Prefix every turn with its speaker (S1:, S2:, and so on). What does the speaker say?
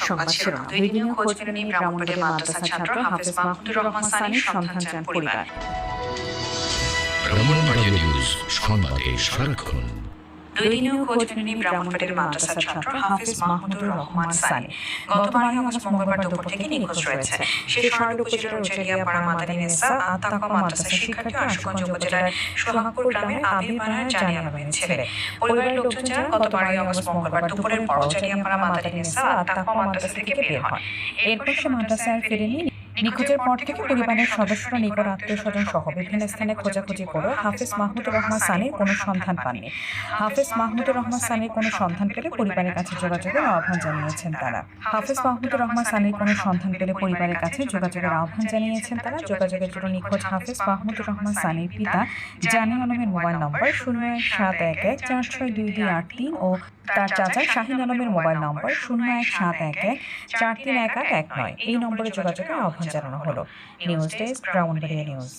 S1: সংবাদ শিরোনাম। 2 দিনের খোঁজ মেলেনি ব্রাহ্মণবাড়িয়ার মাদ্রাসা ছাত্র হাফেজ মাহমুদুর রহমান সানির সন্ধান চান পরিবার।
S2: ব্রাহ্মণবাড়িয়া নিউজ সংবাদে সারাক্ষণ।
S1: 2 দিনেও খোঁজ মেলেনি ব্রাহ্মণবাড়িয়ার মাদ্রাসা ছাত্র হাফেজ মাহমুদুর রহমান সানি। গত 12 আগস্ট মঙ্গলবার দুপুর থেকে নিখোঁজ রয়েছে। শেরপুর উপজেলার উচারিয়াপাড়া মাদারিনেসা আত-তাকওয়া মাদ্রাসার শিক্ষার্থী আশুগঞ্জ উপজেলার সোহাগপুর গ্রামের আবির পাড়ার জানিয়া আলমের ছেলে। পরিবারের লোকজন জানান, গত 12 আগস্ট মঙ্গলবার দুপুরের পর উচারিয়াপাড়া মাদারিনেসা আত-তাকওয়া মাদ্রাসা থেকে বের হয়। এরপর সে মাদ্রাসায় আর ফেরেনি। নিখোঁজের পর থেকে পরিবারের সদস্যরা নিকট আত্মীয় স্বজন সহ বিভিন্ন স্থানে খোঁজাখুঁজি করে হাফেজ মাহমুদুর রহমান সানির কোনো সন্ধান পাননি। হাফেজ মাহমুদুর রহমান সানির কোনো সন্ধান পেলে পরিবারের কাছে যোগাযোগের আহ্বান জানিয়েছেন তারা। হাফেজ মাহমুদুর রহমান সানির কোনো সন্ধান পেলে পরিবারের কাছে যোগাযোগের আহ্বান জানিয়েছেন তারা। যোগাযোগের জন্য নিখোঁজ হাফেজ মাহমুদুর রহমান সানির পিতা জানি আলমের মোবাইল নম্বর 01711462283 ও তার চাচা শাহিন আলমের মোবাইল নম্বর 01711431819। এই নম্বরে যোগাযোগের আহ্বান জানানো হলো। News desk, Brahmanbaria news.